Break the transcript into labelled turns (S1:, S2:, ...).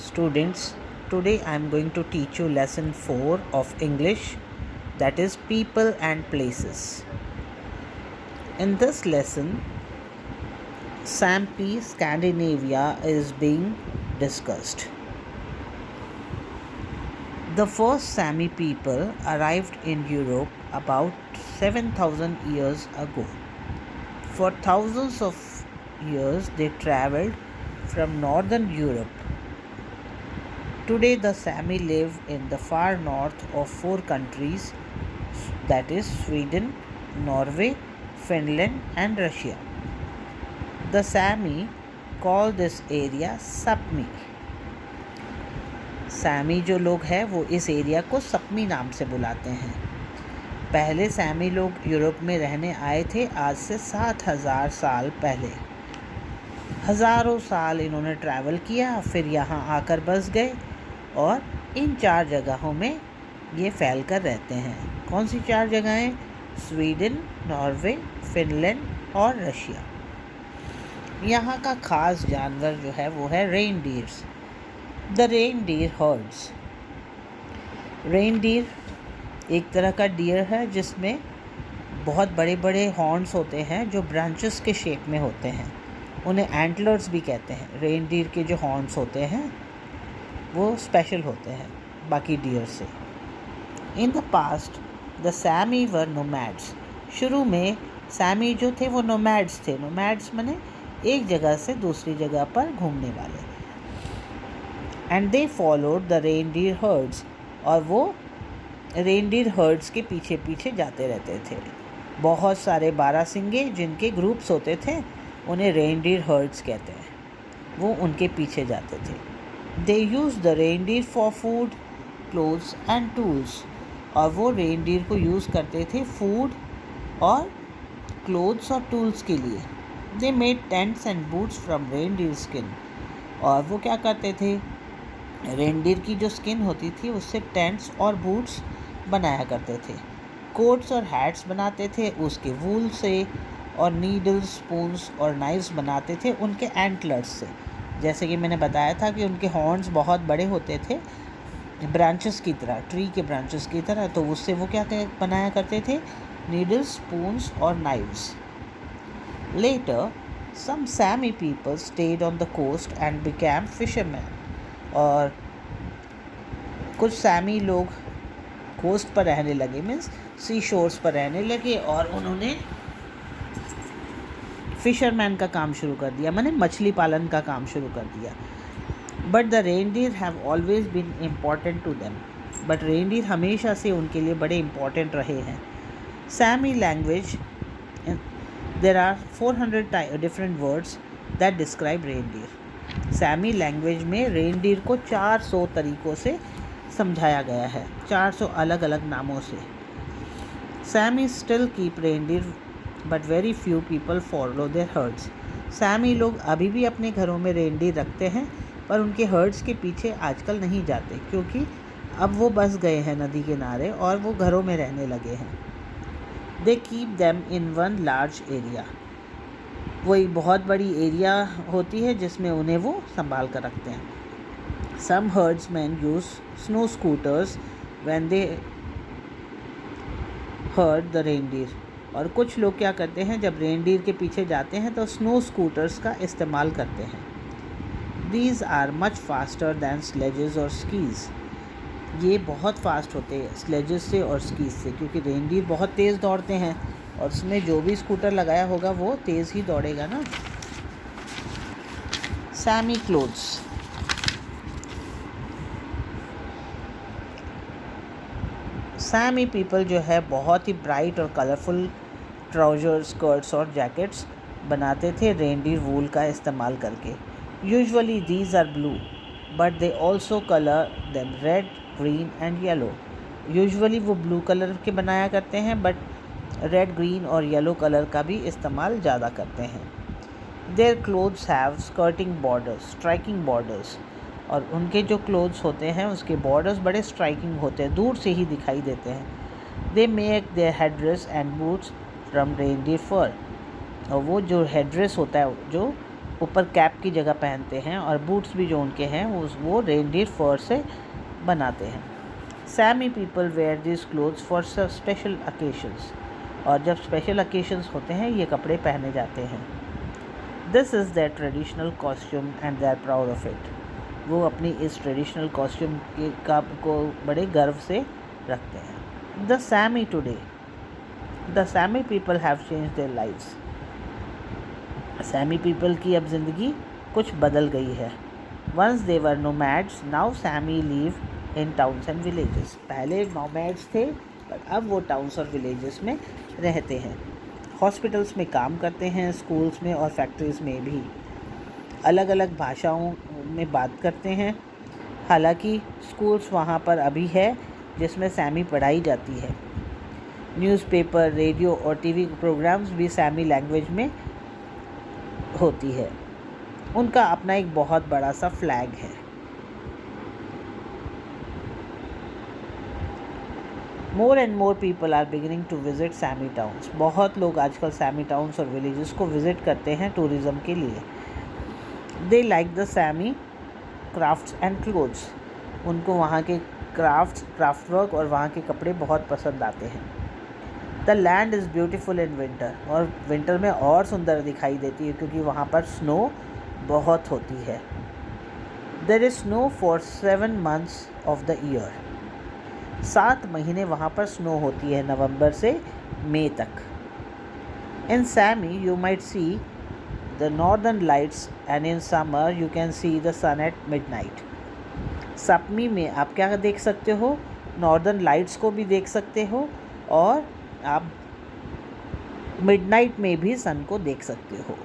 S1: Students, today I am going to teach you lesson 4 of English, that is people and places. In this lesson, Sampi, Scandinavia is being discussed. The first Sami people arrived in Europe about 7,000 years ago. For thousands of years, they traveled from northern Europe. Today, the Sami live in the far north of 4 countries, that is Sweden, Norway, Finland, and Russia. The Sami call this area Sapmi. Sami जो लोग हैं वो इस area को सपमी नाम से बुलाते हैं. पहले सैमी लोग यूरोप में रहने आए थे आज से 7,000 साल पहले. हज़ारों साल इन्होंने ट्रैवल किया, फिर यहाँ आकर बस गए और इन 4 जगहों में ये फैल कर रहते हैं. कौन सी 4 जगहें? स्वीडन, नॉर्वे, फिनलैंड और रशिया. यहाँ का ख़ास जानवर जो है वो है reindeers. The reindeer herds. Reindeer एक तरह का डियर है जिसमें बहुत बड़े बड़े हॉर्न्स होते हैं जो ब्रांचेस के शेप में होते हैं. उन्हें एंटलर्स भी कहते हैं. रेनडीर के जो हॉर्न्स होते हैं वो स्पेशल होते हैं बाकी डियर से. In the past the Sami were nomads. शुरू में सैमी जो थे वो नोमैड्स थे. नोमैड्स माने एक जगह से दूसरी जगह पर घूमने वाले. And they followed the reindeer hertz. और वो रेनडीर हर्ड्स के पीछे पीछे जाते रहते थे. बहुत सारे बारहसिंगे जिनके ग्रुप्स होते थे उन्हें रेनडीर हर्ड्स कहते हैं. वो उनके पीछे जाते थे. They use the reindeer for food, clothes and tools. और वो रेनडीर को यूज़ करते थे फूड और क्लोथ्स और टूल्स के लिए. They made tents and boots from reindeer skin. और वो क्या करते थे? रेनडीर की जो स्किन होती थी उससे टेंट्स और बूट्स बनाया करते थे. कोट्स और हैट्स बनाते थे उसके वूल से. और नीडल्स, स्पून्स और नाइफ्स बनाते थे उनके एंटलर्स से. जैसे कि मैंने बताया था कि उनके हॉर्न्स बहुत बड़े होते थे, ब्रांचेस की तरह, ट्री के ब्रांचेस की तरह. तो उससे वो क्या बनाया करते थे? नीडल्स, स्पून्स और knives. Later some Sami people stayed on the coast and became fishermen. और कुछ सैमी लोग कोस्ट पर रहने लगे, मीन्स सी शोर्स पर रहने लगे और उन्होंने फिशरमैन का काम शुरू कर दिया, माने मछली पालन का काम शुरू कर दिया. But the reindeer have always been important to them. But reindeer हमेशा से उनके लिए बड़े इम्पॉर्टेंट रहे हैं. Sami language, there are 400 different words that describe reindeer. Sami language में रेनडीर को 400 तरीक़ों से समझाया गया है, 400 अलग अलग नामों से. Sami still keep reindeer but very few people follow their herds. Sami लोग अभी भी अपने घरों में रेनडीर रखते हैं पर उनके हर्ड्स के पीछे आजकल नहीं जाते क्योंकि अब वो बस गए हैं नदी किनारे और वो घरों में रहने लगे हैं. They keep them in one large area. वो एक बहुत बड़ी एरिया होती है जिसमें उन्हें वो संभाल कर रखते हैं. Some herdsmen use snow scooters when they herd the reindeer. और कुछ लोग क्या करते हैं, जब रेनडीर के पीछे जाते हैं तो स्नो स्कूटर्स का इस्तेमाल करते हैं. These are much faster than sledges और स्कीज़. ये बहुत फास्ट होते हैं स्लेजेस से और स्कीज़ से क्योंकि रेनडीर बहुत तेज़ दौड़ते हैं और उसमें जो भी स्कूटर लगाया होगा वो तेज़ ही दौड़ेगा ना. Sami clothes. सैमी पीपल जो है बहुत ही ब्राइट और कलरफुल ट्राउज़र, स्कर्ट्स और जैकेट्स बनाते थे रेनडीर वूल का इस्तेमाल करके. Usually these are blue but they also colour them red, green and yellow. Usually वो ब्लू कलर के बनाया करते हैं बट रेड, ग्रीन और येलो कलर का भी इस्तेमाल ज़्यादा करते हैं. Their clothes have skirting borders, striking borders. और उनके जो क्लोथ्स होते हैं उसके बॉर्डर्स बड़े स्ट्राइकिंग होते हैं, दूर से ही दिखाई देते हैं. They make their headdress and boots from reindeer fur. और वो जो हेड्रेस होता है जो ऊपर कैप की जगह पहनते हैं, और बूट्स भी जो उनके हैं वो रेनडियर फर से बनाते हैं। Sami people wear this clothes for special occasions, और जब स्पेशल ओकेशंस होते हैं ये कपड़े पहने जाते हैं। This is their traditional costume and they are proud of it. वो अपनी इस ट्रेडिशनल कॉस्ट्यूम को बड़े गर्व से रखते हैं। The Sami today, the Sami people have change their lives. Sami people की अब ज़िंदगी कुछ बदल गई है। Once they were nomads, now Sami live in towns and villages. पहले नोमैड्स थे, पर अब वो टाउन्स और विलेजेस में रहते हैं। हॉस्पिटल्स में काम करते हैं, स्कूल्स में और फैक्ट्रीज़ में भी। अलग अलग भाषाओं में बात करते हैं। हालांकि स्कूल्स वहाँ पर अभी है जिसमें सैमी पढ़ाई जाती है। न्यूज़पेपर, रेडियो और टीवी प्रोग्राम्स भी सैमी लैंग्वेज में होती है। उनका अपना एक बहुत बड़ा सा फ्लैग है। More and more people are beginning to visit Sami towns. बहुत लोग आजकल सैमी टाउन्स और विलेजेस को विज़िट करते हैं टूरिज़्म के लिए। They like the Sami crafts and clothes. उनको वहाँ के क्राफ्ट वर्क और वहाँ के कपड़े बहुत पसंद आते हैं। The land is beautiful in winter, और विंटर में और सुंदर दिखाई देती है क्योंकि वहाँ पर स्नो बहुत होती है। There is snow for 7 months of the year. 7 महीने वहाँ पर स्नो होती है, नवंबर से मई तक। In Sami you might see the northern lights, and in summer you can see the sun at midnight. Sami में आप क्या देख सकते हो? नॉर्दर्न लाइट्स को भी देख सकते हो, और आप मिडनाइट में भी सन को देख सकते हो।